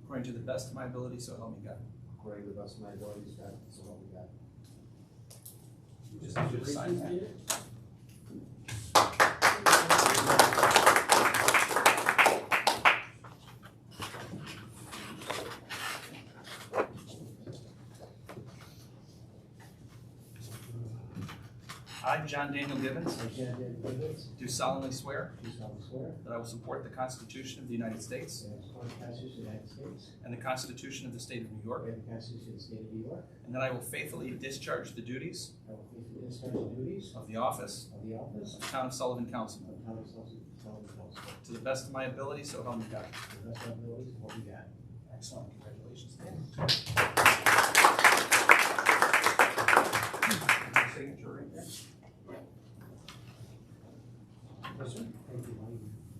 according to the best of my ability, so help me God. according to the best of my abilities, God, so help me God. You just need to sign that. I, John Daniel Gibbons, do solemnly swear that I will support the Constitution of the United States and the Constitution of the State of New York, and that I will faithfully discharge the duties of the office of Town of Sullivan Counsel to the best of my ability, so help me God. Excellent. Congratulations. Signature right there. Yes, sir. Thank you.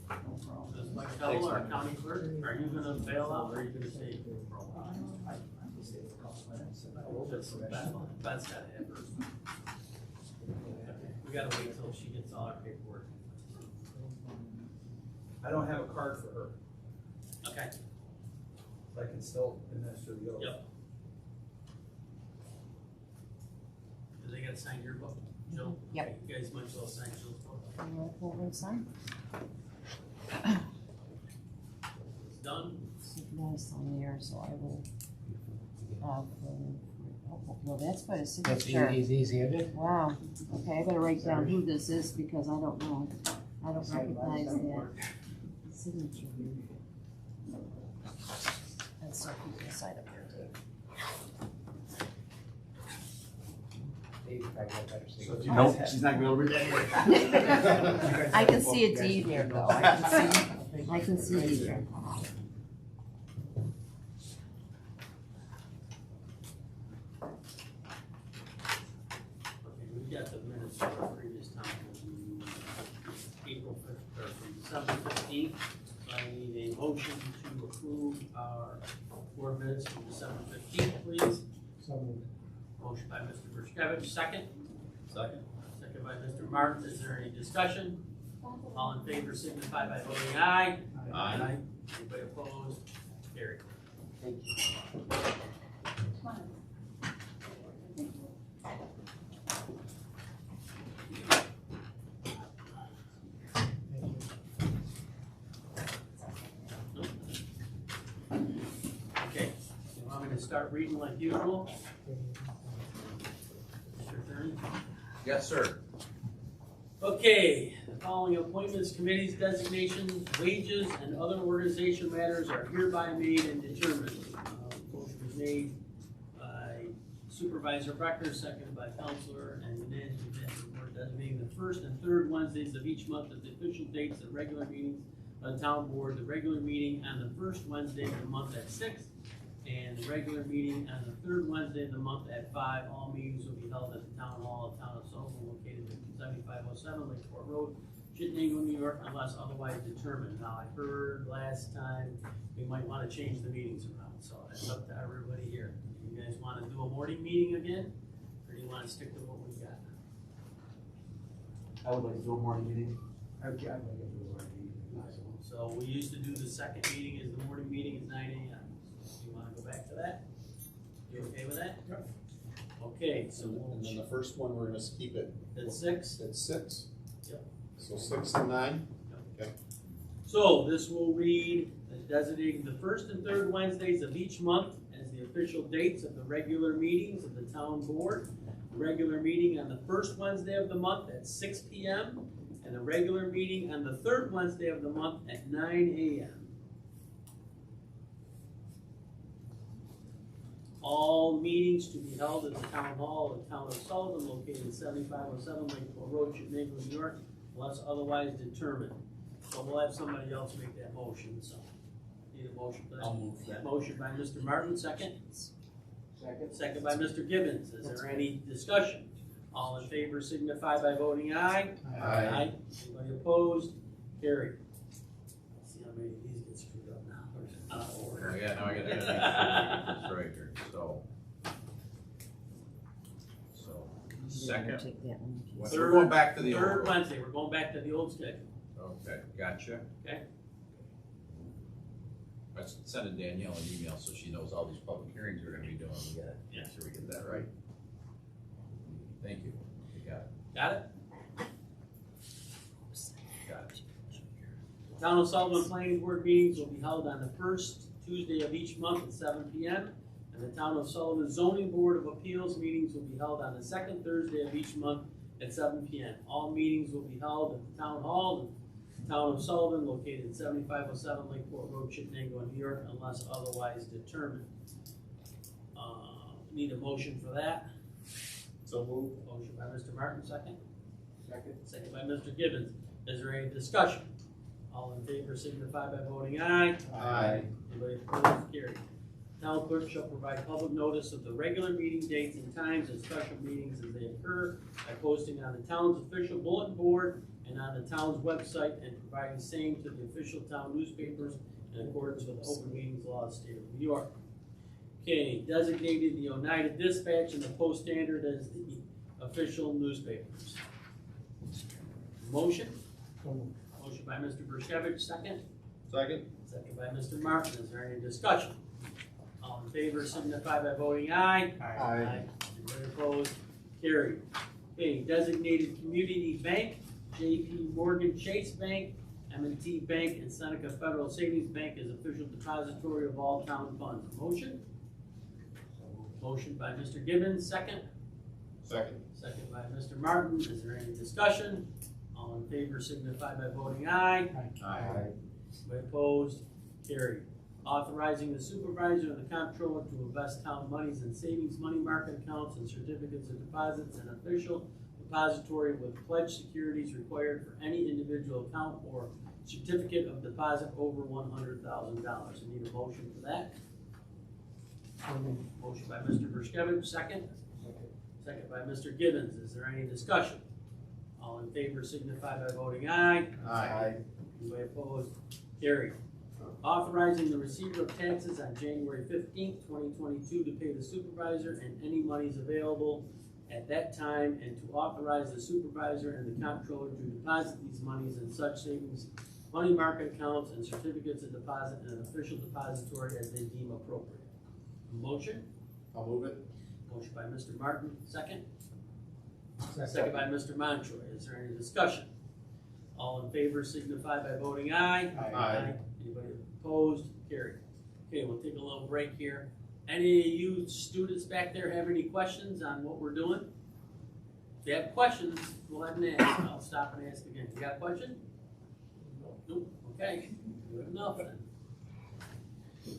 No problem. Does Mike Kelly, our county clerk, are you gonna bail out or are you gonna stay? That's gotta have her. We gotta wait till she gets all our paperwork. I don't have a card for her, Okay. but I can still administer the oath. Yep. Do they gotta sign your book, Jill? Yep. You guys might as well sign Jill's book. Sign. It's done. So if you want to sign there, so I will. Well, that's quite a signature. He's easy-handed. Wow. Okay, I better write down who this is because I don't know. I don't recognize that signature. That's so you can sign up here, Dave. Nope, she's not gonna read that. I can see a D there though. I can see a D there. Okay, we got the minutes from the previous time, April 5th, or from December 15th. So I need a motion to approve our board minutes from December 15th, please. Motion by Mr. Bershkevich, second. Second by Mr. Martin. Is there any discussion? All in favor signify by voting aye. Aye. Anybody opposed? Carried. Thank you. Okay, you want me to start reading like usual? Mr. Attorney? Yes, sir. Okay, the following appointments, committees, designations, wages, and other organization matters are hereby made and determined. Motion was made by Supervisor Becker, seconded by Counselor, and unanimous board designating the first and third Wednesdays of each month as the official dates of regular meetings of the town board. The regular meeting on the first Wednesday of the month at 6, and the regular meeting on the third Wednesday of the month at 5. All meetings will be held at the Town Hall of Town of Sullivan, located at 7507 Lakeport Road, Chittenden, New York, unless otherwise determined. Now, I heard last time we might want to change the meetings around, so that's up to everybody here. You guys want to do a morning meeting again, or do you want to stick to what we got? I would like to do a morning meeting. I'd like to do a morning meeting. So we used to do the second meeting as the morning meeting at 9 a.m. So you want to go back to that? You okay with that? Yep. Okay, so And then the first one, we're gonna keep it at 6. at 6. Yep. So 6 and 9. So this will read as designating the first and third Wednesdays of each month as the official dates of the regular meetings of the town board. Regular meeting on the first Wednesday of the month at 6 p.m. and a regular meeting on the third Wednesday of the month at 9 a.m. All meetings to be held at the Town Hall of the Town of Sullivan, located at 7507 Lakeport Road, Chittenden, New York, unless otherwise determined. So we'll have somebody else make that motion, so need a motion for that. I'll move that. Motion by Mr. Martin, second. Second. Second by Mr. Gibbons. Is there any discussion? All in favor signify by voting aye. Aye. Anybody opposed? Carried. Let's see how many of these get screwed up now. Out of order. Oh, yeah, now I gotta make sure it's right here, second. Take that one. We're going back to the Third old. Wednesday, we're going back to the old schedule. Okay, gotcha. Okay. I sent Danielle an email so she knows all these public hearings we're gonna be doing. We gotta make sure we get that right. Thank you. You got it. Got it? Got it. Town of Sullivan Planning Board meetings will be held on the first Tuesday of each month at 7 p.m. And the Town of Sullivan Zoning Board of Appeals meetings will be held on the second Thursday of each month at 7 p.m. All meetings will be held at the Town Hall, the Town of Sullivan, located at 7507 Lakeport Road, Chittenango, New York, unless otherwise determined. Need a motion for that? So move. Motion by Mr. Martin, second. Second. Second by Mr. Gibbons. Is there any discussion? All in favor signify by voting aye. Aye. Anybody opposed? Carried. Town clerk shall provide public notice of the regular meeting dates and times and special meetings as they occur by posting on the town's official bulletin board and on the town's website and providing same to the official town newspapers in accordance with the open meetings law of the state of New York. Okay, designated the United Dispatch and the Post Standard as the official newspapers. Motion? Motion by Mr. Bershkovich, second. Second. Second by Mr. Martin. Is there any discussion? All in favor signify by voting aye. Aye. Anybody opposed? Carried. Okay, designated community bank, J.P. Morgan Chase Bank, M&T Bank, and Seneca Federal Savings Bank as official depository of all town funds. Motion? Motion by Mr. Gibbons, second. Second. Second by Mr. Martin. Is there any discussion? All in favor signify by voting aye. Aye. Anybody opposed? Carried. Authorizing the supervisor and the comptroller to invest town monies in savings, money market accounts, and certificates of deposits in official depository with pledged securities required for any individual account or certificate of deposit over $100,000. I need a motion for that. Motion by Mr. Bershkovich, second. Second by Mr. Gibbons. Is there any discussion? All in favor signify by voting aye. Aye. Anybody opposed? Carried. Authorizing the receiver of taxes on January 15th, 2022 to pay the supervisor and any monies available at that time, and to authorize the supervisor and the comptroller to deposit these monies in such savings, money market accounts, and certificates of deposit in an official depository as they deem appropriate. Motion? I'll move it. Motion by Mr. Martin, second. Second by Mr. Montroy. Is there any discussion? All in favor signify by voting aye. Aye. Anybody opposed? Carried. Okay, we'll take a little break here. Any of you students back there have any questions on what we're doing? If you have questions, go ahead and ask. I'll stop and ask again. You got a question? Nope. Okay. Good enough then.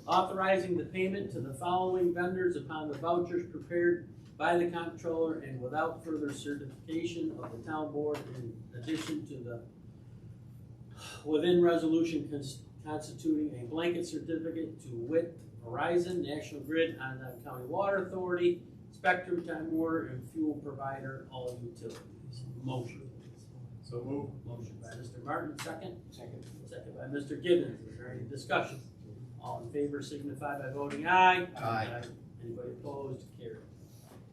Authorizing the payment to the following vendors upon the vouchers prepared by the comptroller and without further certification of the town board, in addition to the within resolution constituting a blanket certificate to wit Verizon, National Grid, Onondaga County Water Authority, Spectrum, Time Warner, and fuel provider, all utilities. Motion. So move. Motion by Mr. Martin, second. Second. Second by Mr. Gibbons. Is there any discussion? All in favor signify by voting aye. Aye. Anybody opposed? Carried.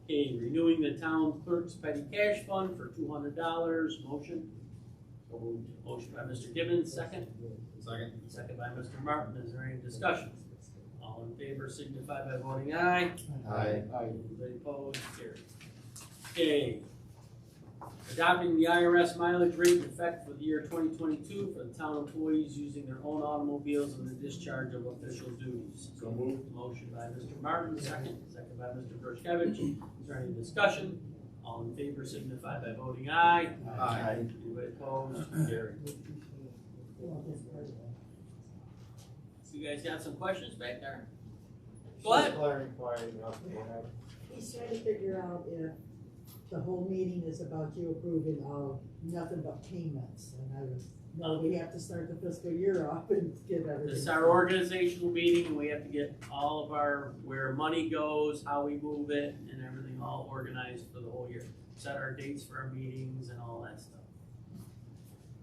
Okay, renewing the town clerk's petty cash fund for $200. Motion. So moved. Motion by Mr. Gibbons, second. Second. Second by Mr. Martin. Is there any discussion? All in favor signify by voting aye. Aye. Anybody opposed? Carried. Okay. Adopting the IRS mileage rate in effect for the year 2022 for the town employees using their own automobiles in the discharge of official duties. So moved. Motion by Mr. Martin, second. Second by Mr. Bershkovich. Is there any discussion? All in favor signify by voting aye. Aye. Anybody opposed? Carried. You guys got some questions back there? Go ahead. He's trying to figure out if the whole meeting is about you approving of nothing but payments, and I was, no, we have to start the fiscal year off and get everything. This is our organizational meeting, and we have to get all of our, where money goes, how we move it, and everything all organized for the whole year. Set our dates for our meetings and all that stuff.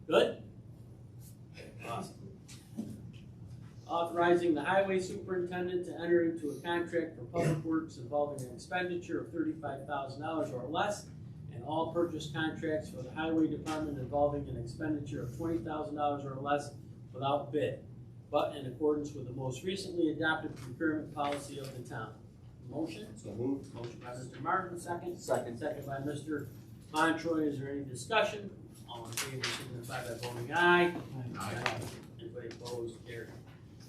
Good? Awesome. Authorizing the highway superintendent to enter into a contract for public works involving an expenditure of $35,000 or less, and all purchase contracts for the highway department involving an expenditure of $20,000 or less without bid. but in accordance with the most recently adopted procurement policy of the town. Motion? So moved. Motion by Mr. Martin, second. Second. Second by Mr. Montroy. Is there any discussion? All in favor signify by voting aye. Anybody opposed? Carried.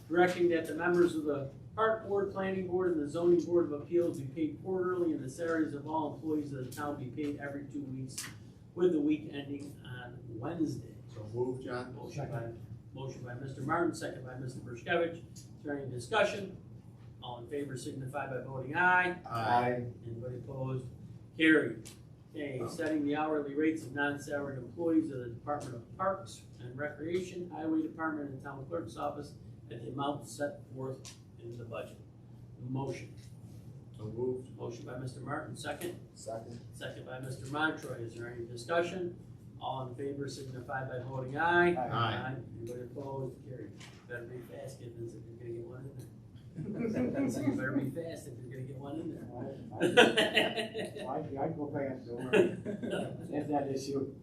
Directing that the members of the Park Board, Planning Board, and the Zoning Board of Appeals be paid quarterly, and the salaries of all employees of the town be paid every 2 weeks, with the week ending on Wednesday. So moved, John. Motion by Mr. Martin, second by Mr. Berskevich. Is there any discussion? All in favor signify by voting aye. Aye. Anybody opposed? Carried. Okay, setting the hourly rates of non-salaried employees of the Department of Parks and Recreation, Highway Department, and Town Clerk's Office at the amount set forth in the budget. Motion. So moved. Motion by Mr. Martin, second. Second. Second by Mr. Montroy. Is there any discussion? All in favor signify by voting aye. Aye. Anybody opposed? Carried. Better be fast, Gibbons, if you're gonna get one in there. You better be fast if you're gonna get one in there. I'd go fast, don't worry. That's that issue.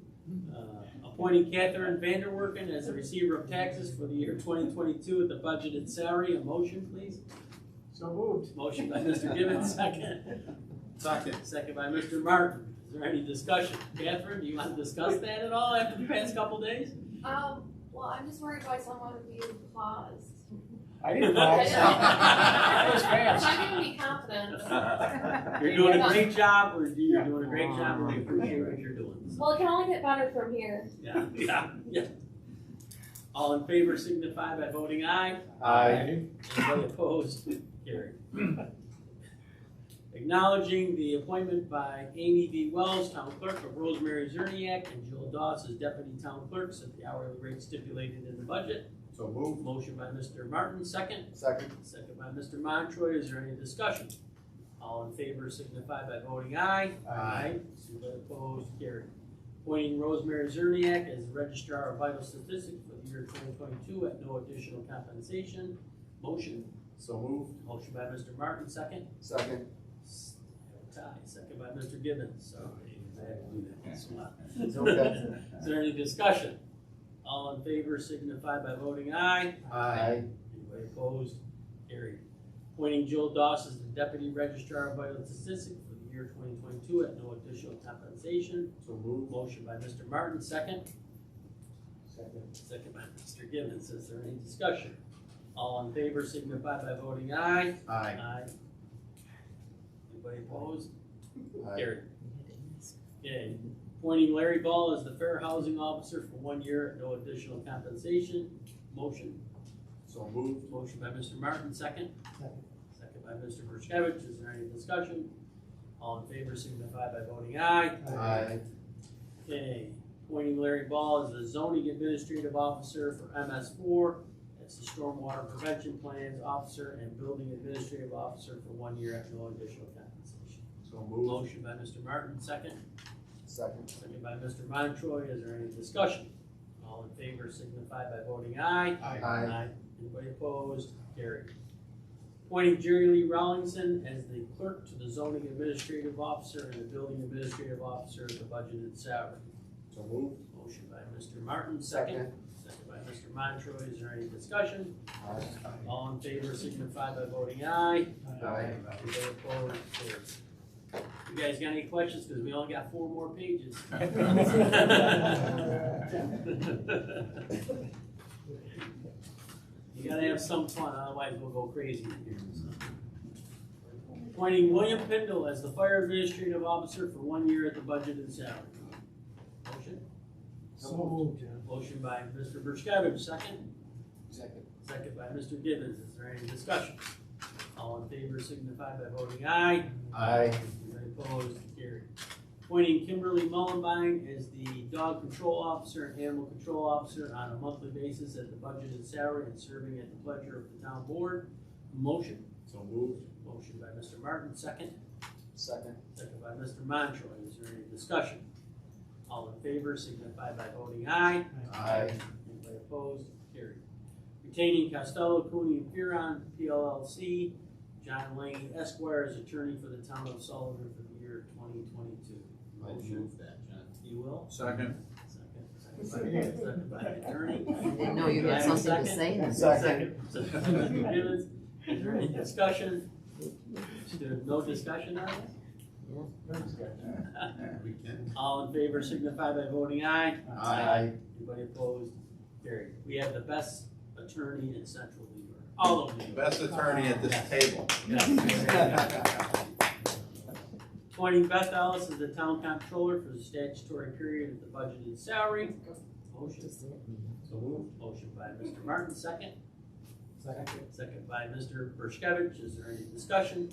Appointing Catherine Vanderwerken as a receiver of taxes for the year 2022 at the budgeted salary. A motion, please. So moved. Motion by Mr. Gibbons, second. Second. Second by Mr. Martin. Is there any discussion? Catherine, do you want to discuss that at all after the past couple days? Well, I'm just worried why someone of you paused. I didn't I pause. know. That was fast. I'm gonna be confident. You're doing a great job, you're doing a great job, and we appreciate what you're doing. Well, it can only get better from here. Yeah. All in favor signify by voting aye. Aye. Anybody opposed? Carried. Acknowledging the appointment by Amy V. Wells, Town Clerk, of Rosemary Zerniak and Jill Doss as Deputy Town Clerks at the hourly rate stipulated in the budget. So moved. Motion by Mr. Martin, second. Second. Second by Mr. Montroy. Is there any discussion? All in favor signify by voting aye. Aye. Anybody opposed? Carried. Appointing Rosemary Zerniak as Registrar of Vital Statistics for the year 2022 at no additional compensation. Motion. So moved. Motion by Mr. Martin, second. Second. Tie. Second by Mr. Gibbons. Sorry, I had to do that once in a while. It's okay. Is there any discussion? All in favor signify by voting aye. Aye. Anybody opposed? Carried. Appointing Jill Doss as the Deputy Registrar of Vital Statistics for the year 2022 at no additional compensation. So moved. Motion by Mr. Martin, second. Second. Second by Mr. Gibbons. Is there any discussion? All in favor signify by voting aye. Aye. Aye. Anybody opposed? Aye. Carried. Okay. Appointing Larry Ball as the Fair Housing Officer for 1 year at no additional compensation. Motion. So moved. Motion by Mr. Martin, second. Second by Mr. Berskevich. Is there any discussion? All in favor signify by voting aye. Aye. Okay. Appointing Larry Ball as the Zoning Administrative Officer for MS4. That's the Stormwater Prevention Plans Officer and Building Administrative Officer for 1 year at no additional compensation. So moved. Motion by Mr. Martin, second. Second. Second by Mr. Montroy. Is there any discussion? All in favor signify by voting aye. Aye. Anybody opposed? Carried. Appointing Jerry Lee Rawlingson as the clerk to the zoning administrative officer and the building administrative officer at the budgeted salary. So moved. Motion by Mr. Martin, second. Second by Mr. Montroy. Is there any discussion? Aye. All in favor signify by voting aye. Aye. Anybody opposed? Carried. You guys got any questions? Because we only got 4 more pages. You gotta have some fun, otherwise we'll go crazy in here. Appointing William Pindle as the Fire Administrative Officer for 1 year at the budgeted salary. Motion? So moved, John. Motion by Mr. Berskevich, second. Second. Second by Mr. Gibbons. Is there any discussion? All in favor signify by voting aye. Aye. Anybody opposed? Carried. Appointing Kimberly Mullenbein as the Dog Control Officer and Animal Control Officer on a monthly basis at the budgeted salary and serving at the pleasure of the town board. Motion. So moved. Motion by Mr. Martin, second. Second. Second by Mr. Montroy. Is there any discussion? All in favor signify by voting aye. Aye. Anybody opposed? Carried. Retaining Costello, Cooney and Fearon, PLLC, John Lane Esquire as attorney for the town of Sullivan for the year 2022. I'll move that, John. You will? Second. Second Second by the attorney. Didn't know you had something to say. Second by Mr. Gibbons. Is there any discussion? There's no discussion on it? We can. All in favor signify by voting aye. Aye. Anybody opposed? Carried. We have the best attorney in central New York, all of New York. Best attorney at this table. Appointing Beth Ellis as the town comptroller for the statutory period of the budgeted salary. Motion. So moved. Motion by Mr. Martin, second. Second. Second by Mr. Bershkevich. Is there any discussion?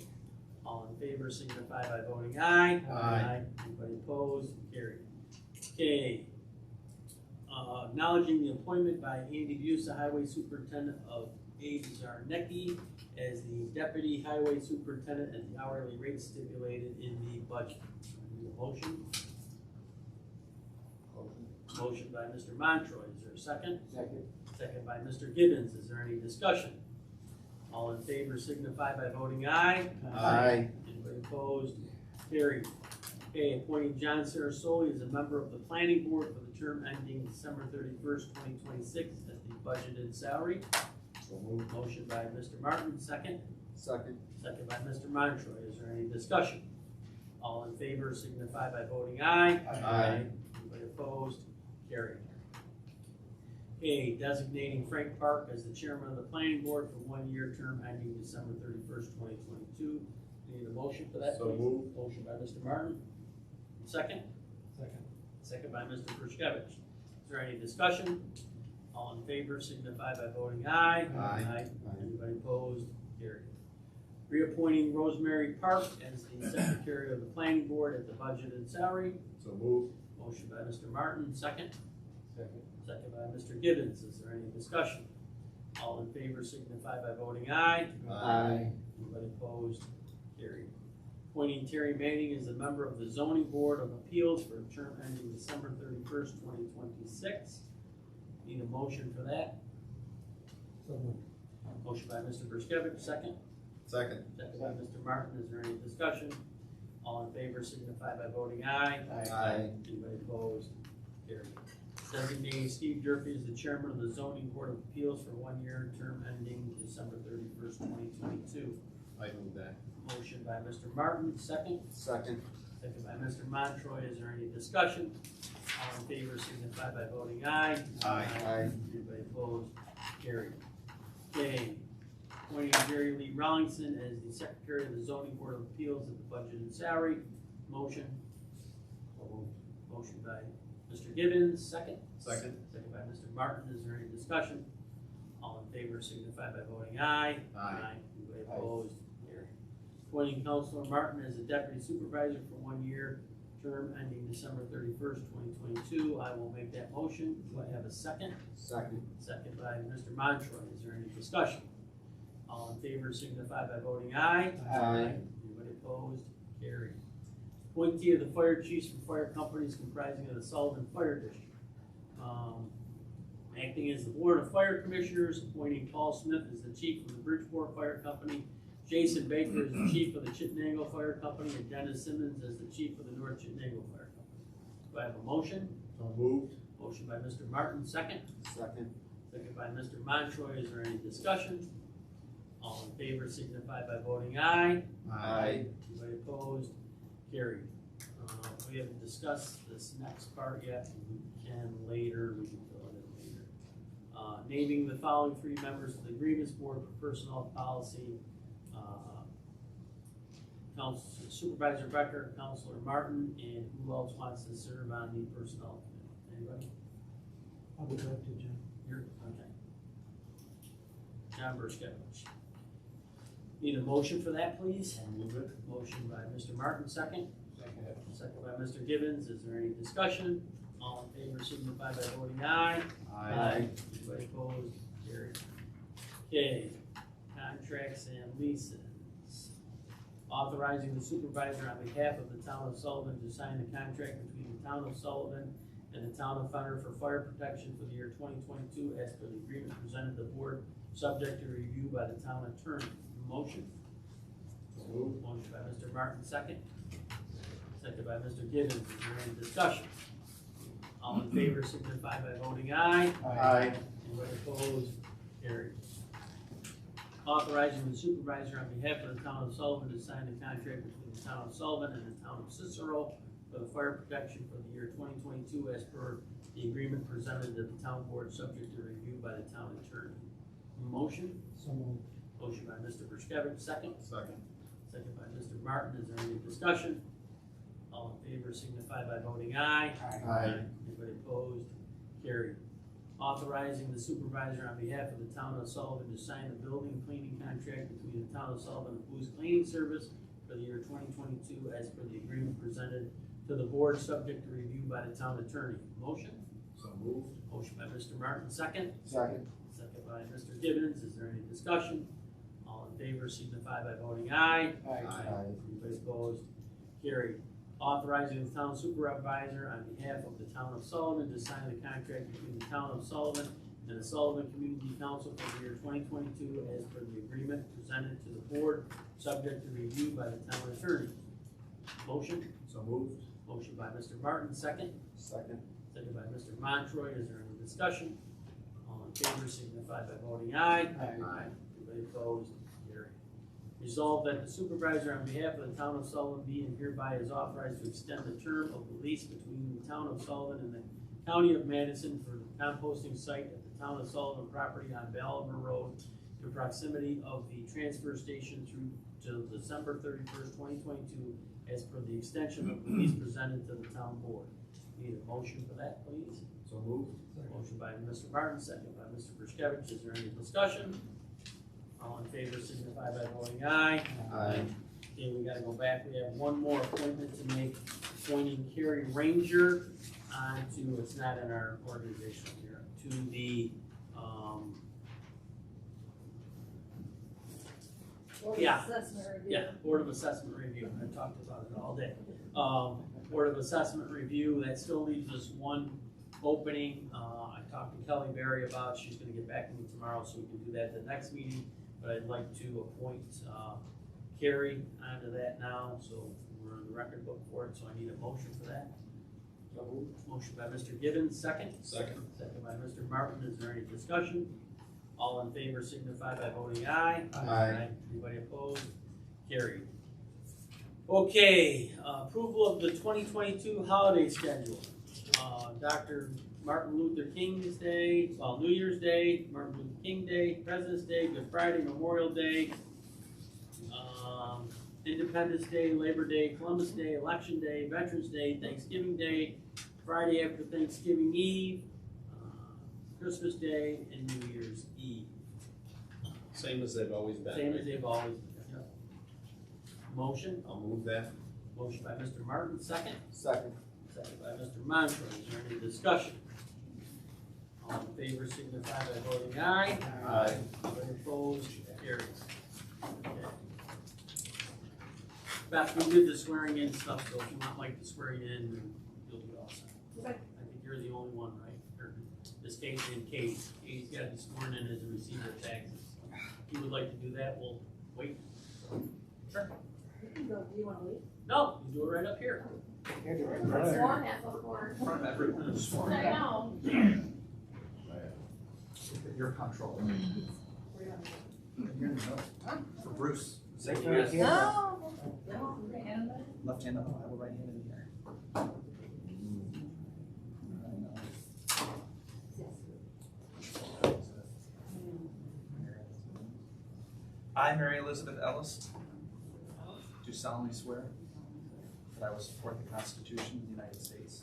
All in favor signify by voting aye. Aye. Anybody opposed? Carried. Okay. Acknowledging the appointment by Andy Buse, the highway superintendent of A. Zarnecki, as the deputy highway superintendent at the hourly rate stipulated in the budget. Need a motion? Motion by Mr. Montroy. Is there a second? Second. Second by Mr. Gibbons. Is there any discussion? All in favor signify by voting aye. Aye. Anybody opposed? Carried. Okay, appointing John Sarasoli as a member of the planning board for the term ending December 31st, 2026 at the budgeted salary. So moved. Motion by Mr. Martin, second. Second. Second by Mr. Montroy. Is there any discussion? All in favor signify by voting aye. Aye. Anybody opposed? Carried. A, designating Frank Park as the chairman of the planning board for 1-year term ending December 31st, 2022. Need a motion for that, So please? moved. Motion by Mr. Martin. Second? Second. Second by Mr. Bershkevich. Is there any discussion? All in favor signify by voting aye. Aye. Anybody opposed? Carried. Reappointing Rosemary Park as the secretary of the planning board at the budgeted salary. So moved. Motion by Mr. Martin, second. Second. Second by Mr. Gibbons. Is there any discussion? All in favor signify by voting aye. Aye. Anybody opposed? Carried. Appointing Terry Manning as a member of the zoning board of appeals for a term ending December 31st, 2026. Need a motion for that? So moved. Motion by Mr. Bershkevich, second. Second. Second by Mr. Martin. Is there any discussion? All in favor signify by voting aye. Aye. Anybody opposed? Carried. Designating Steve Durfee as the chairman of the zoning board of appeals for 1-year term ending December 31st, 2022. I move that. Motion by Mr. Martin, second. Second. Second by Mr. Montroy. Is there any discussion? All in favor signify by voting aye. Aye. Aye. Anybody opposed? Carried. Okay. Appointing Jerry Lee Rawlingson as the secretary of the zoning board of appeals at the budgeted salary. Motion. So moved. Motion by Mr. Gibbons, second. Second. Second by Mr. Martin. Is there any discussion? All in favor signify by voting aye. Aye. Anybody opposed? Carried. Appointing Councilor Martin as a deputy supervisor for 1-year term ending December 31st, 2022. I will make that motion. Do I have a second? Second. Second by Mr. Montroy. Is there any discussion? All in favor signify by voting aye. Aye. Anybody opposed? Carried. Appointee of the fire chiefs for fire companies comprising of the Sullivan Fire District. Acting as the Board of Fire Commissioners, appointing Paul Smith as the chief of the Bridgeport Fire Company, Jason Baker as the chief of the Chittenango Fire Company, and Dennis Simmons as the chief of the North Chittenango Fire Company. Do I have a motion? So moved. Motion by Mr. Martin, second. Second. Second by Mr. Montroy. Is there any discussion? All in favor signify by voting aye. Aye. Anybody opposed? Carried. We haven't discussed this next part yet. We can later. We can fill it in later. Naming the following 3 members of the grievance board for personnel policy. Council Supervisor Becker, Councilor Martin, and who else wants to serve on the personnel committee? Anybody? I would like to, John. You're, okay. John Bershkevich. Need a motion for that, please? I'll move it. Motion by Mr. Martin, second. Second. Second by Mr. Gibbons. Is there any discussion? All in favor signify by voting aye. Anybody opposed? Carried. Okay, contracts and leases. Authorizing the supervisor on behalf of the town of Sullivan to sign the contract between the town of Sullivan and the town of Fenner for fire protection for the year 2022 as per the agreement presented to the board, subject to review by the town attorney. Motion. So moved. Motion by Mr. Martin, second. Second by Mr. Gibbons. Is there any discussion? All in favor signify by voting aye. Aye. Anybody opposed? Carried. Authorizing the supervisor on behalf of the town of Sullivan to sign the contract between the town of Sullivan and the town of Cicero for the fire protection for the year 2022 as per the agreement presented to the town board, subject to review by the town attorney. Motion? So moved. Motion by Mr. Berskevich, second. Second. Second by Mr. Martin. Is there any discussion? All in favor signify by voting aye. Aye. Anybody opposed? Carried. Authorizing the supervisor on behalf of the town of Sullivan to sign the building cleaning contract between the town of Sullivan and Who's Cleaning Service for the year 2022 as per the agreement presented to the board, subject to review by the town attorney. Motion? So moved. Motion by Mr. Martin, second. Second. Second by Mr. Gibbons. Is there any discussion? All in favor signify by voting aye. Anybody opposed? Carried. Authorizing the town supervisor on behalf of the town of Sullivan to sign the contract between the town of Sullivan and the Sullivan Community Council for the year 2022 as per the agreement presented to the board, subject to review by the town attorney. Motion? So moved. Motion by Mr. Martin, second. Second. Second by Mr. Montroy. Is there any discussion? All in favor signify by voting aye. Anybody opposed? Carried. Resolved that the supervisor on behalf of the town of Sullivan be and hereby is authorized to extend the term of the lease between the town of Sullivan and the county of Madison for the composting site at the town of Sullivan property on Ballmer Road in proximity of the transfer station through to December 31st, 2022, as per the extension of the lease presented to the town board. Need a motion for that, please? So moved. Motion by Mr. Martin, second by Mr. Berskevich. Is there any discussion? All in favor signify by voting aye. Aye. Okay, we gotta go back. We have one more appointment to make, appointing Carrie Ranger on to, it's not in our organizational here, to the, yeah. Board of Assessment Review. I talked about it all day. Board of Assessment Review, that still leaves us one opening. I talked to Kelly Berry about, she's gonna get back to me tomorrow, so we can do that at the next meeting. But I'd like to appoint Carrie onto that now, so we're on the record book for it, so I need a motion for that. So moved. Motion by Mr. Gibbons, second. Second. Second by Mr. Martin. Is there any discussion? All in favor signify by voting aye. Aye. Anybody opposed? Carried. Okay, approval of the 2022 holiday schedule. Dr. Martin Luther King's Day, well, New Year's Day, Martin Luther King Day, President's Day, Good Friday, Memorial Day, Independence Day, Labor Day, Columbus Day, Election Day, Veterans Day, Thanksgiving Day, Friday after Thanksgiving Eve, Christmas Day, and New Year's Eve. Same as they've always been. Same as they've always been. Yep. Motion? I'll move that. Motion by Mr. Martin, second. Second. Second by Mr. Montrose. Is there any discussion? All in favor signify by voting aye. Aye. Anybody opposed? Carries. Okay. Beth, we did the swearing in stuff, so if you want Mike to swear you in, you'll be all set. Okay. I think you're the only one, right? Or this case and Kate. Kate's got to be sworn in as a receiver of taxes. If you would like to do that, we'll wait. Sure. Do you wanna leave? No, you do it right up here. Sworn at before. In front of everyone, sworn. I know. Your control. For Bruce. Say Yes. No. Left hand up, I will right hand in here. I, Mary Elizabeth Ellis, do solemnly swear that I will support the Constitution of the United States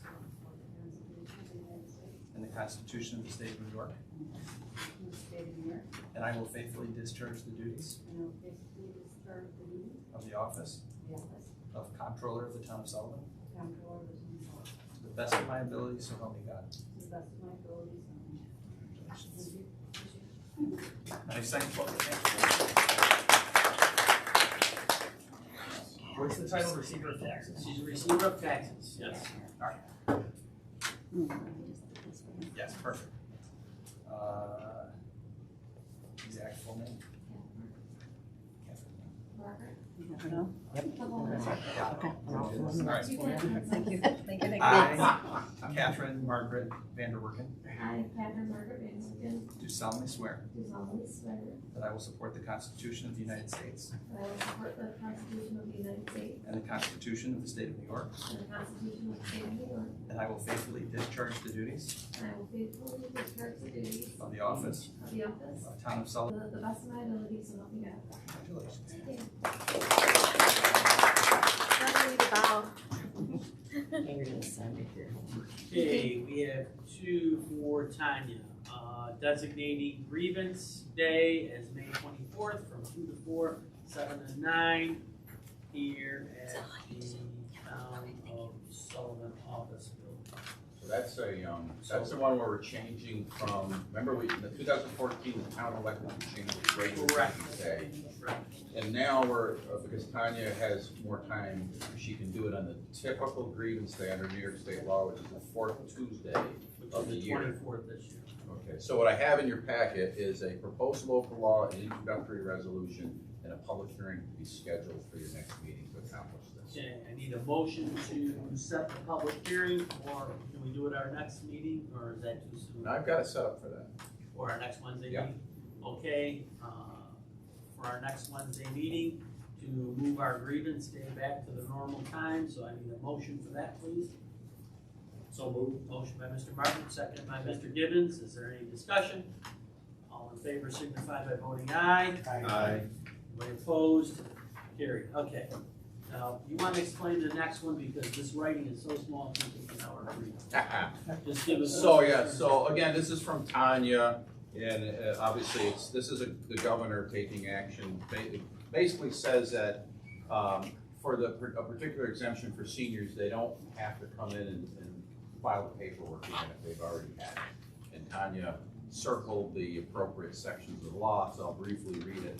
and the Constitution of the State of New York, and I will faithfully discharge the duties of the office of Comptroller of the Town of Sullivan to the best of my ability, so help me God. And I sign both. What's the title? Receiver of Taxes. She's a receiver of taxes, yes. Yes, perfect. Exact full name? Margaret. You never know. Yep. Okay. All right. Thank you. Thank you. I, Catherine Margaret Vanderwerken, I, Catherine Margaret Vanderwerken, do solemnly swear do solemnly swear that I will support the Constitution of the United States that I will support the Constitution of the United States and the Constitution of the State of New York, and the Constitution of the State of New York, and I will faithfully discharge the duties and I will faithfully discharge the duties of the office of the office of Town of to Sullivan. the best of my ability, so help me God. Congratulations. Thank you. Okay, we have two for Tanya. Designating grievance day as May 24th from 2 to 4, 7 to 9 here at the Town of Sullivan office building. So that's the one where we're changing from, remember in the 2014, the town elected to change the regular grievance day. Right. And now because Tanya has more time, she can do it on the typical grievance day under New York State law, which is the fourth Tuesday Which of is the the year. 24th this year. Okay, so what I have in your packet is a proposed local law, an introductory resolution, and a public hearing to be scheduled for your next meeting to accomplish this. Okay, I need a motion to set the public hearing, or can we do it our next meeting, or is that too soon? And I've got it set up for that. Or our next Wednesday Yeah. meeting? Okay, for our next Wednesday meeting, to move our grievance day back to the normal time, so I need a motion for that, please. So moved. Motion by Mr. Martin, seconded by Mr. Gibbons. Is there any discussion? All in favor signify by voting aye. Aye. Anybody opposed? Carried. Okay. Now, you want to explain the next one because this writing is so small, people can now read. Just give us. So again, this is from Tanya, and obviously this is the governor taking action. It basically says that for a particular exemption for seniors, they don't have to come in and file the paperwork even if they've already had it. And Tanya circled the appropriate sections of the law, so I'll briefly read it.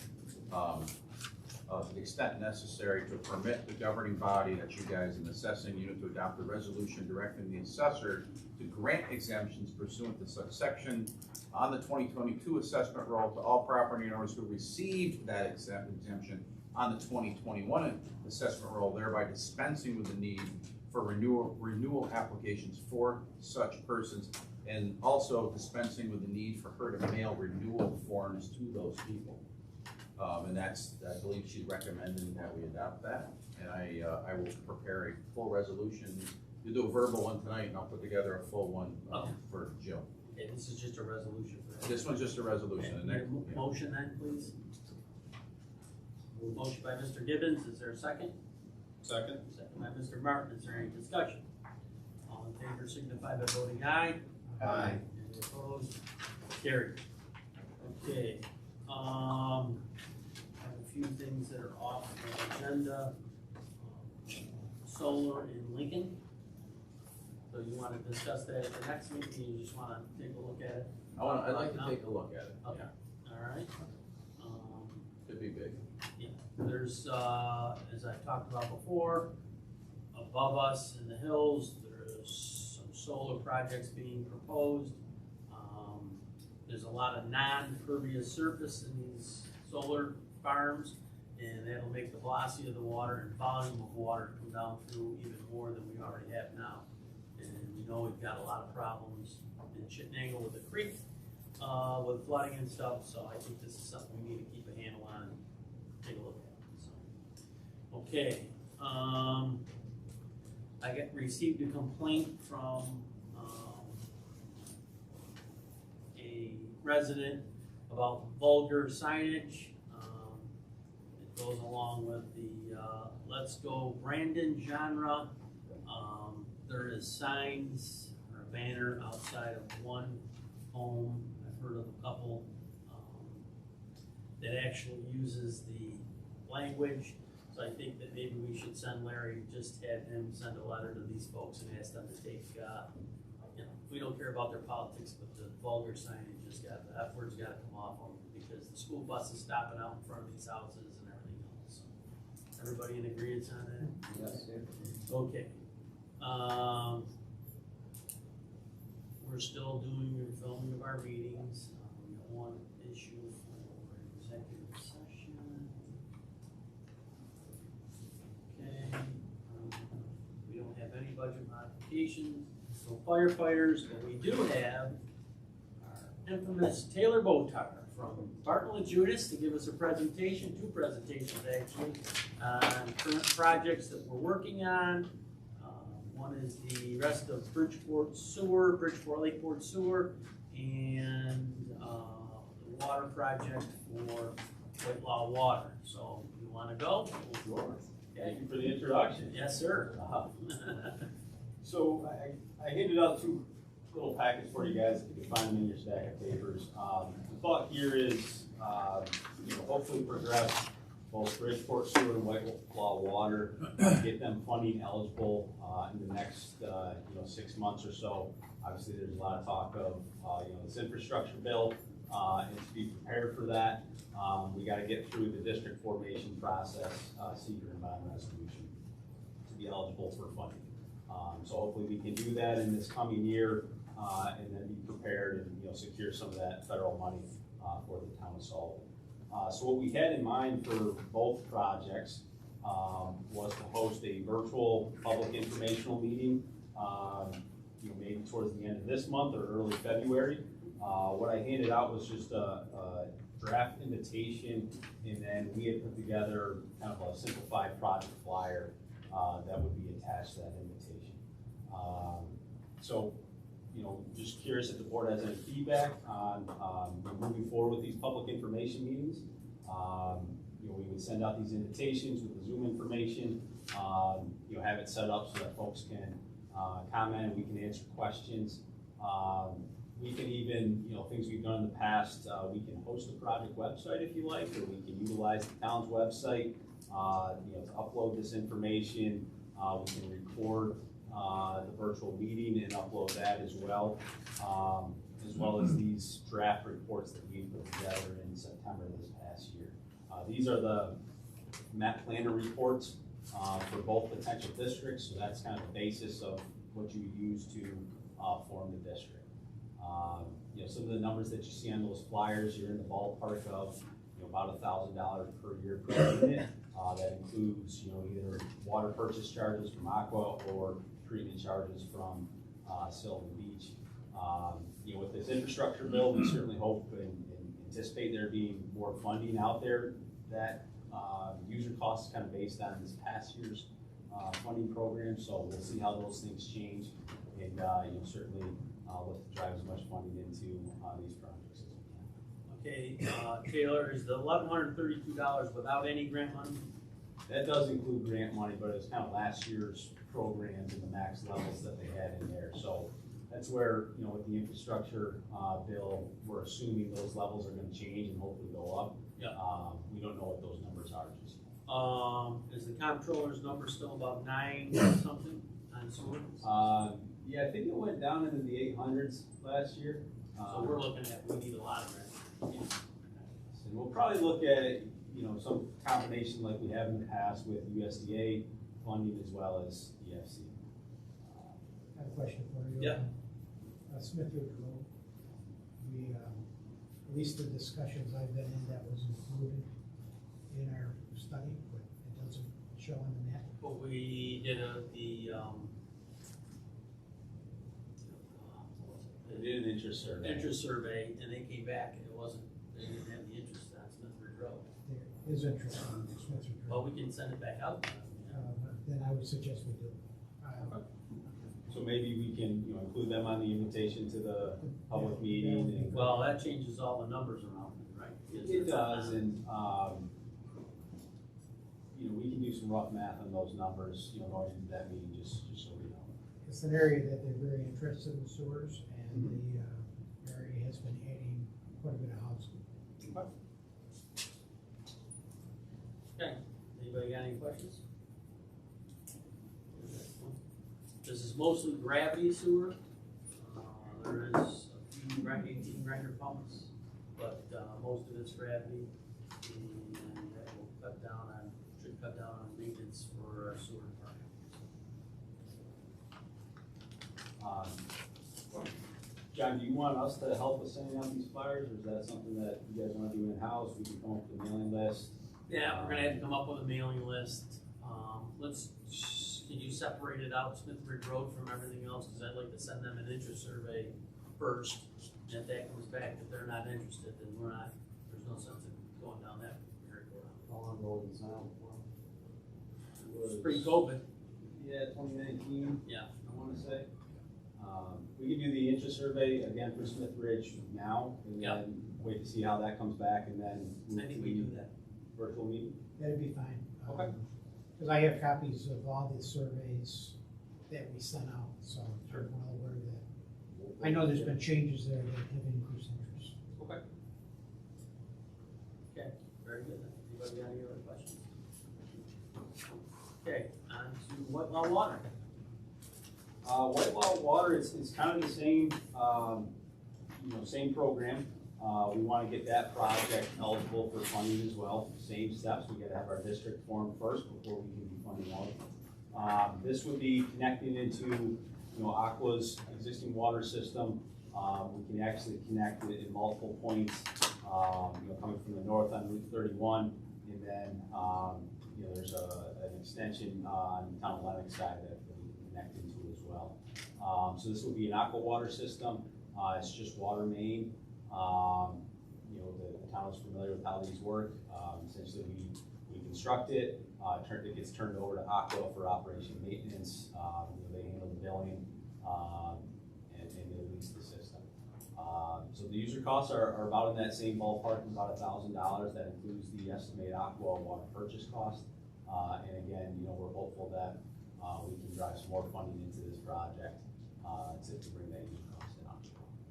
To the extent necessary to permit the governing body, that's you guys in assessing unit, to adopt a resolution directing the assessor to grant exemptions pursuant to such section on the 2022 assessment roll to all property owners who received that exemption on the 2021 assessment roll, thereby dispensing with the need for renewal applications for such persons, and also dispensing with the need for her to mail renewal forms to those people. And I believe she's recommending that we adopt that, and I will prepare a full resolution. You'll do a verbal one tonight, and I'll put together a full one for Jill. Okay, this is just a resolution for that. This one's just a resolution. Okay, need a motion then, please? Motion by Mr. Gibbons, is there a second? Second. Second by Mr. Martin, is there any discussion? All in favor signify by voting aye. Aye. Any opposed? Carried. Okay, I have a few things that are off the agenda. Solar in Lincoln. So you wanna discuss that at the next meeting, you just wanna take a look at it? I'd like to take a look at it. Okay, all right. Could be big. There's, as I've talked about before, above us in the hills, there's some solar projects being proposed. There's a lot of non-pervious surface in these solar farms, and that'll make the velocity of the water and volume of water come down through even more than we already have now. And we know we've got a lot of problems in Chittenango with the creek, with flooding and stuff, so I think this is something we need to keep a handle on and take a look at. So, okay, I received a complaint from a resident about vulgar signage. It goes along with the Let's Go Brandon genre. There is signs or a banner outside of one home, I've heard of a couple, that actually uses the language. So I think that maybe we should send Larry, just have him send a letter to these folks and ask them to take, we don't care about their politics, but the vulgar signage has got, the F word's gotta come off them, because the school bus is stopping out in front of these houses and everything else. Everybody in agreement on that? Yes. Okay. We're still doing the filming of our meetings. We got one issue for executive session. qualifications, no firefighters, but we do have our infamous Taylor Botar from Bartlett Judas to give us a presentation, two presentations actually, on current projects that we're working on. One is the rest of Bridgeport Lakeport Sewer, and the water project for Whitelaw Water. So you wanna go? Sure. Thank you for the introduction. Yes, sir. So I handed out two little packets for you guys, if you can find them in your stack of papers. The thought here is, hopefully progress both Bridgeport Sewer and Whitelaw Water, get them funding eligible in the next 6 months or so. Obviously, there's a lot of talk of this infrastructure bill, and to be prepared for that, we got to get through the district formation process, secret and bond resolution, to be eligible for funding. So hopefully we can do that in this coming year, and then be prepared and secure some of that federal money for the town of Sullivan. So what we had in mind for both projects was to host a virtual public informational meeting, maybe towards the end of this month or early February. What I handed out was just a draft invitation, and then we had put together kind of a simplified project flyer that would be attached to that invitation. So, just curious if the board has any feedback on moving forward with these public information meetings. We would send out these invitations with the Zoom information, have it set up so that folks can comment, we can answer questions. We can even, things we've done in the past, we can host a project website if you like, or we can utilize the town's website, to upload this information. We can record the virtual meeting and upload that as well as these draft reports that we put together in September this past year. These are the map planner reports for both potential districts, so that's kind of the basis of what you use to form the district. Some of the numbers that you see on those flyers, you're in the ballpark of about $1,000 per year per unit. That includes either water purchase charges from Aqua or treatment charges from Sylvan Beach. With this infrastructure bill, we certainly hope and anticipate there being more funding out there. That user cost is kind of based on this past year's funding program, so we'll see how those things change, and certainly look to drive as much funding into these projects as we can. Okay, Taylor, is the $1,132 without any grant money? That does include grant money, but it's kind of last year's programs and the max levels that they had in there. So that's where, with the infrastructure bill, we're assuming those levels are going to change and hopefully go up. Yeah. We don't know what those numbers are just yet. Is the comptroller's number still about 9 something on sewer? Yeah, I think it went down into the 800s last year. So we're looking at, we need a lot of grant. And we'll probably look at, some combination like we have in the past with USDA funding as well as EFC. I have a question for you. Yeah. Smith Ridge Road, at least the discussions I've been in, that was included in our study, but it doesn't show on the map. But we did They did an interest survey. interest survey, and they came back, and they didn't have the interest on Smith Ridge Road. There is interest on Smith Ridge Well, Road. we can send it back out. But then I would suggest we do. So maybe we can, include them on the invitation to the public meeting. And, Well, that changes all the numbers around, right? it does, and we can do some rough math on those numbers, going into that meeting, just so we know. It's an area that they're very interested in sewers, and the area has been adding quite a bit of housing. Okay, anybody got any questions? This is mostly gravity sewer. There is a few 18 grinder pumps, but most of it's gravity, and that will should cut down on maintenance for our sewer department. John, do you want us to help with sending out these flyers, or is that something that you guys want to do in-house? We can come up with a mailing list. Yeah, we're gonna have to come up with a mailing list. Can you separate it out, Smith Ridge Road from everything else? Cause I'd like to send them an interest survey first. And if that comes back, if they're not interested, then we're not, there's no sense in going down that merry-go-round. How long ago was this now? It was pre-COVID. Yeah, 2019. Yeah. I want to say. We can do the interest survey again for Smith Ridge now, and Yeah. then wait to see how that comes back, and then I think we do that. virtual meeting. That'd be fine. Okay. Cause I have copies of all the surveys that we sent out, so Sure. I'm well aware of that. I know there's been changes there that have increased interest. Okay. Okay, very good. Anybody got any other questions? Okay, on to Whitewell Water. Whitewell Water, it's kind of the same, same program. We want to get that project eligible for funding as well. Same steps, we gotta have our district formed first before we can be funding out. This would be connecting into, Aqua's existing water system. We can actually connect it in multiple points, coming from the north on Route 31, and then, there's an extension on town of Lennox side that we can connect into as well. So this will be an Aqua water system. It's just water main. The town is familiar with how these work. Essentially, we construct it, it gets turned over to Aqua for operation maintenance. They handle the billing, and they lease the system. So the user costs are about in that same ballpark, about $1,000. That includes the estimated Aqua water purchase cost. And again, we're hopeful that we can drive some more funding into this project to bring that user cost down.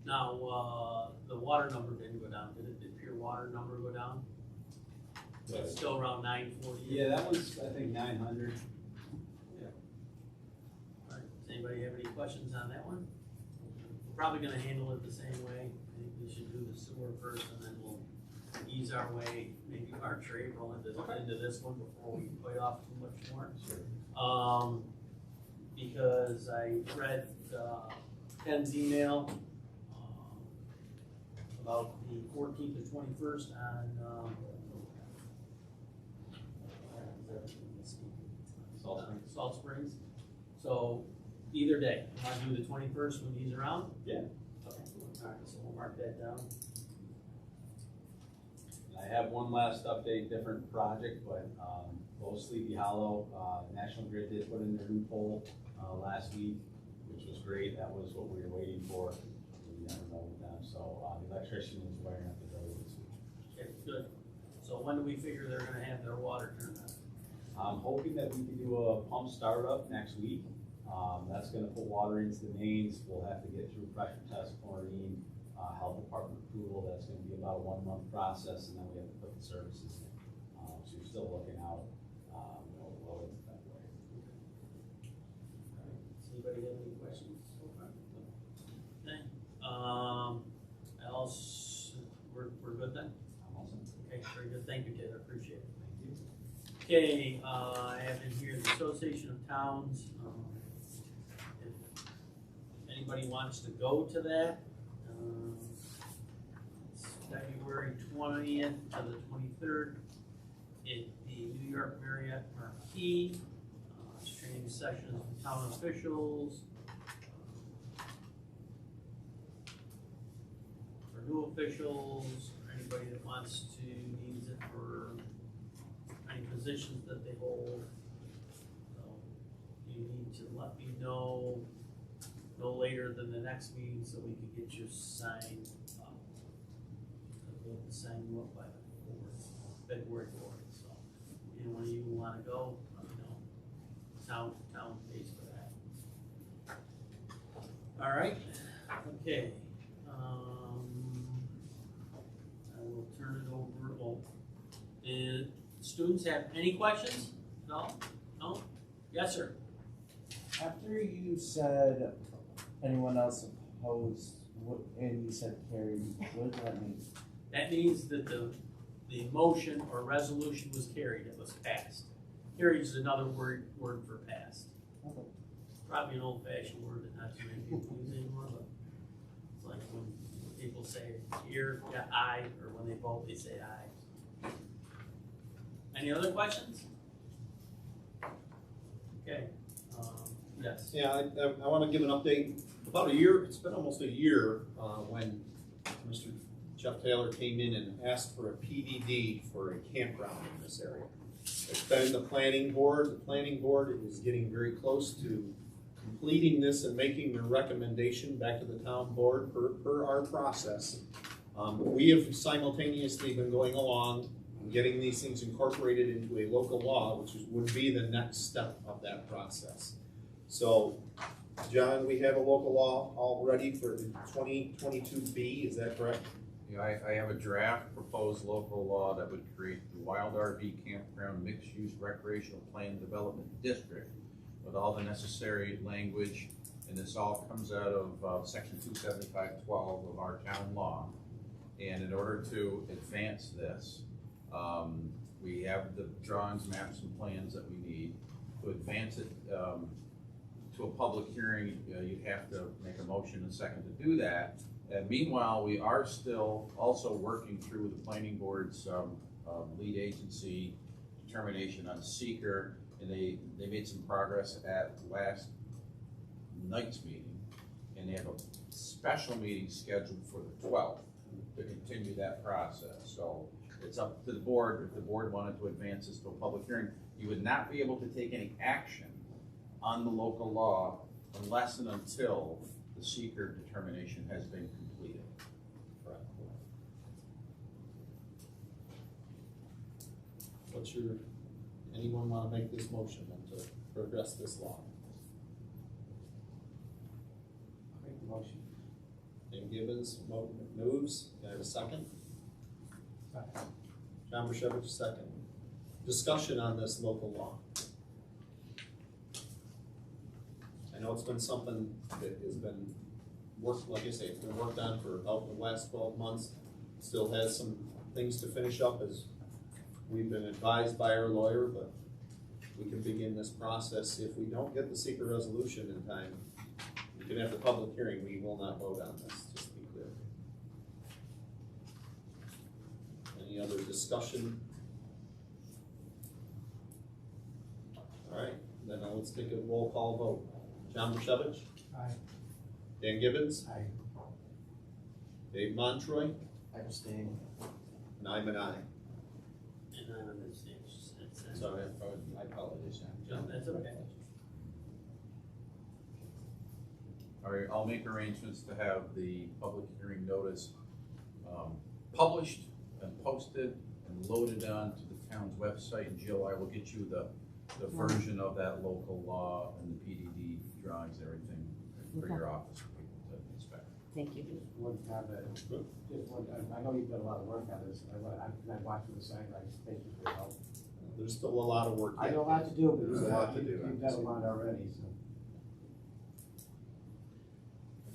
Now, the water number didn't go down, did it? Did pure water number go down? It's still around 940? Yeah, that was, I think, 900. All right, does anybody have any questions on that one? We're probably gonna handle it the same way. I think we should do the sewer first, and then we'll ease our way, maybe March or April into this one before we bite off too much more. Sure. Because I read Ken's email about the 14th or 21st on Salt Springs. So either day, you want to do the 21st when he's around? Yeah. Okay, all right, so we'll mark that down. I have one last update, different project, but both Sleepy Hollow, National Grid did put in their new pole last week, which was great. That was what we were waiting for. We never know with them. So the electrician is wiring up the building this week. Okay, good. So when do we figure they're gonna have their water turned on? I'm hoping that we can do a pump startup next week. That's gonna put water into the mains. We'll have to get through pressure test, chlorine, health department approval. That's gonna be about a 1-month process, and then we have to put the services in. So you're still looking out, well into February. All right, does anybody have any questions so far? Okay, else, we're good then? I'm all set. Okay, very good, thank you, Ted, I appreciate it. Thank you. Okay, I have in here the Association of Towns. If anybody wants to go to that, it's February 20th to the 23rd at the New York Marriott Marquis. It's training sessions for town officials, for new officials, or anybody that wants to, needs it for any positions that they hold. So you need to let me know no later than the next meeting so we can get you signed up. We'll have to sign you up by the 4th, February 4th, so any one of you wanna go, let me know. Town pays for that. All right, okay. I will turn it over, did students have any questions? No? No? Yes, sir. After you said anyone else opposed, and you said carried, what does that mean? That means that the motion or resolution was carried, it was passed. Carried is another word for passed. Okay. Probably an old-fashioned word that not too many people use anymore, but it's like when people say here, yeah, aye, or when they vote, they say aye. Any other questions? Okay, Yes. Yeah, I want to give an update. About a year, it's been almost a year, when Mr. Jeff Taylor came in and asked for a PDD for a campground in this area. It's been in the planning board. The planning board is getting very close to completing this and making their recommendation back to the town board per our process. We have simultaneously been going along and getting these things incorporated into a local law, which would be the next step of that process. So, John, we have a local law all ready for 2022B, is that correct? Yeah, I have a draft proposed local law that would create the Wild RV Campground Mixed-Use Recreational Plan Development District with all the necessary language, and this all comes out of section 275.12 of our town law. And in order to advance this, we have the drawings, maps, and plans that we need. To advance it to a public hearing, you'd have to make a motion and second to do that. And meanwhile, we are still also working through the planning board's lead agency determination on seeker, and they made some progress at last night's meeting, and they have a special meeting scheduled for the 12th to continue that process. So it's up to the board. If the board wanted to advance this to a public hearing, you would not be able to take any action on the local law unless and until the seeker determination has been completed. Correct. What's your, anyone want to make this motion then to progress this law? I'll make the motion. Dan Gibbons moves. Can I have a second? Second. John Brushevich, second. Discussion on this local law. I know it's been something that has been worked, like I say, it's been worked on for about the last 12 months. Still has some things to finish up as we've been advised by our lawyer, but we can begin this process. If we don't get the secret resolution in time, we can have the public hearing, we will not vote on this, just to be clear. Any other discussion? All right, then let's take a roll call vote. John Brushevich? Aye. Dan Gibbons? Aye. Dave Montroy? I abstain. And I'm an aye. And I'm in the same. Sorry. I apologize. John, that's okay. All right, I'll make arrangements to have the public hearing notice published and posted and loaded onto the town's website. And Jill, I will get you the version of that local law and the PDD drawings and everything for your office for people to inspect. Thank you. Just one comment, just one, I know you've done a lot of work on this, I've watched the site, I just thank you for your help. There's still a lot of work. I yet. know a lot to do, but There's a lot to do. you've done a lot already, so.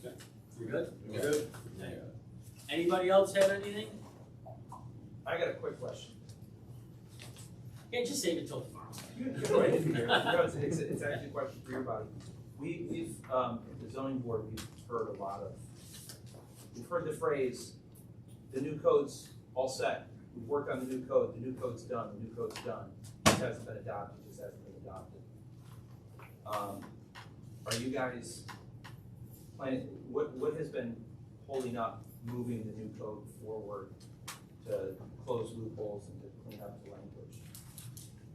Okay. You good? We're good? Anybody else have anything? I got a quick question. Yeah, just save it till tomorrow. You're right in here. No, it's actually a question for your body. We've at the zoning board, we've heard the phrase, the new code's all set. We've worked on the new code's done, the new code's done. It hasn't been adopted, just hasn't been adopted. Are you guys planning, what has been holding up moving the new code forward to close loopholes and to clean up the language?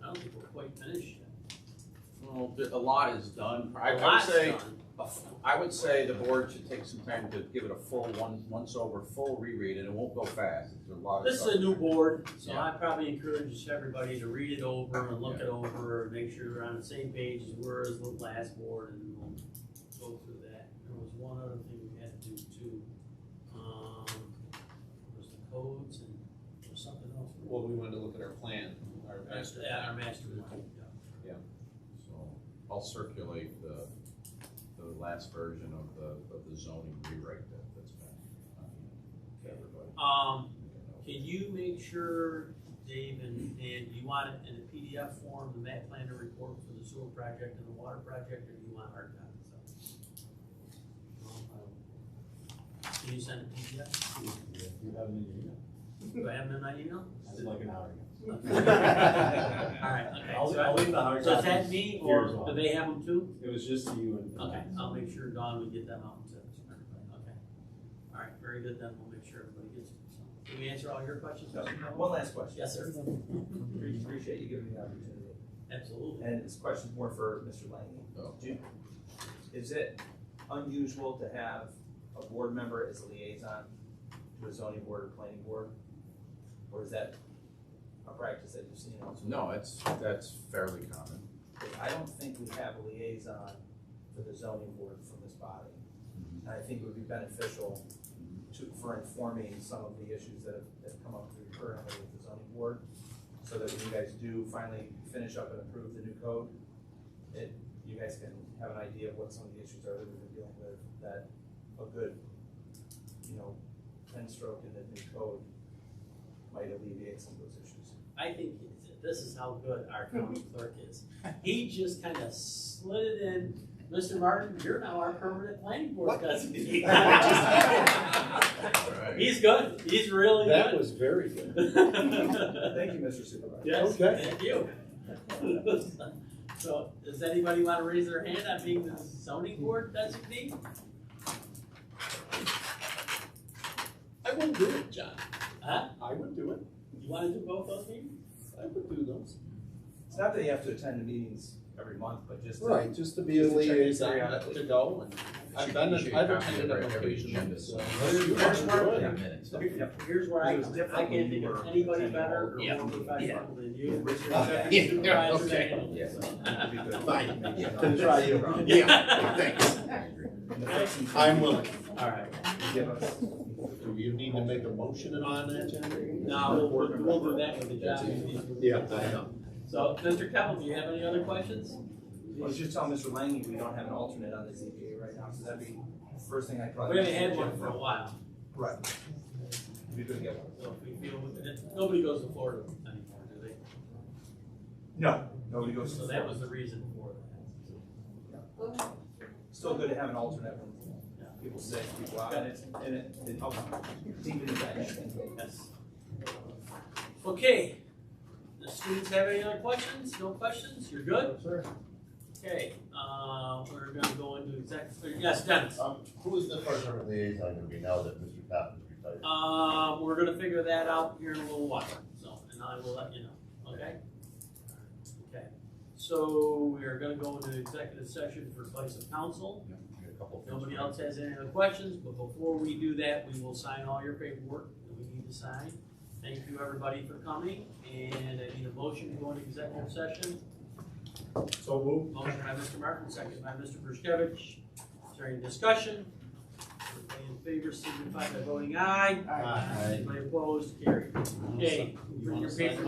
I don't think we're quite finished yet. Well, a lot is done. I would say the board should take some time to give it a full once over, full reread, and it won't go fast. There's a lot of This is stuff. a new board, so Yeah. I probably encourage everybody to read it over and look it over, and make sure we're on the same page as we were as the last board, and we'll go through that. There was one other thing we had to do too. Was the codes and there was something else. Well, we wanted to look at our plan, our master Yeah, plan. our master plan, yeah. So I'll circulate the last version of the zoning rewrite that's been to everybody. Can you make sure, Dave, and you want it in a PDF form, the map planner report for the sewer project and the water project, or do you want hard copies of it? Can you send a PDF? You have it in your email? Do I have them in my email? I did like an hour ago. Alright, okay. I'll leave the hard So is that copies. me, Here's or do one. they have them too? It was just you and. Okay, I'll make sure, Dawn, we get them out to everybody, okay. Alright, very good, then we'll make sure everybody gets it. So, did we answer all your questions? No, Mr. Campbell? one last question. Yes, sir. Appreciate you giving me the opportunity. Absolutely. And this question's more for Mr. Langley. Oh. Is it unusual to have a board member as a liaison to a zoning board or planning board? Or is that a practice that you've seen elsewhere? No, that's fairly common. I don't think we have a liaison for the zoning board from this body. And I think it would be beneficial for informing some of the issues that have come up currently with the zoning board, so that when you guys do finally finish up and approve the new code, you guys can have an idea of what some of the issues are that we've been dealing with, that a good, pen stroke in the new code might alleviate some of those issues. I think this is how good our county clerk is. He just kind of slid it in. Mr. Martin, you're now our permanent planning board designee. He's good. He's really That good. was very good. Thank you, Mr. Supervisor. Yes, Okay. thank you. So, does anybody want to raise their hand on being the zoning board designee? I would do it, John. Huh? I would do it. You want to do both those meetings? I would do those. It's not that you have to attend the meetings every month, but just to. Right, just to be a Just to check liaison, periodically. to go, and I've attended them occasionally, so. Here's where I can't think of anybody better or more professional than you. Can try you. Yeah, thanks. I'm willing. All right. Do you need to make a motion on that, John? No, we'll do that with the job. Yeah, I know. So, Mr. Keppel, do you have any other questions? I was just telling Mr. Langley we don't have an alternate on the ZBA right now, so that'd be the first thing I'd probably. We haven't had one for a while. Right. It'd be good to get one. So if we feel, nobody goes to Florida anymore, do they? No, nobody goes. So that was the reason for that. Still good to have an alternate when people sick, people out, and it helps deepen the bench. Yes. Okay. The students have any other questions? No questions? You're good? Sir. Okay, we're gonna go into executive, yes, Dennis. Who is the first permanent liaison gonna be now that Mr. Papp is retired? We're gonna figure that out here in a little while, so, and I will let you know, okay? Okay, so we are gonna go into executive session for place of counsel. Nobody else has any other questions, but before we do that, we will sign all your paperwork that we need to sign. Thank you, everybody, for coming, and I need a motion to go into executive session. So move. Motion by Mr. Martin, second by Mr. Bruskevich. Is there any discussion? Everybody in favor signify by voting aye. Aye. Anybody opposed, carried. Okay, bring your paper.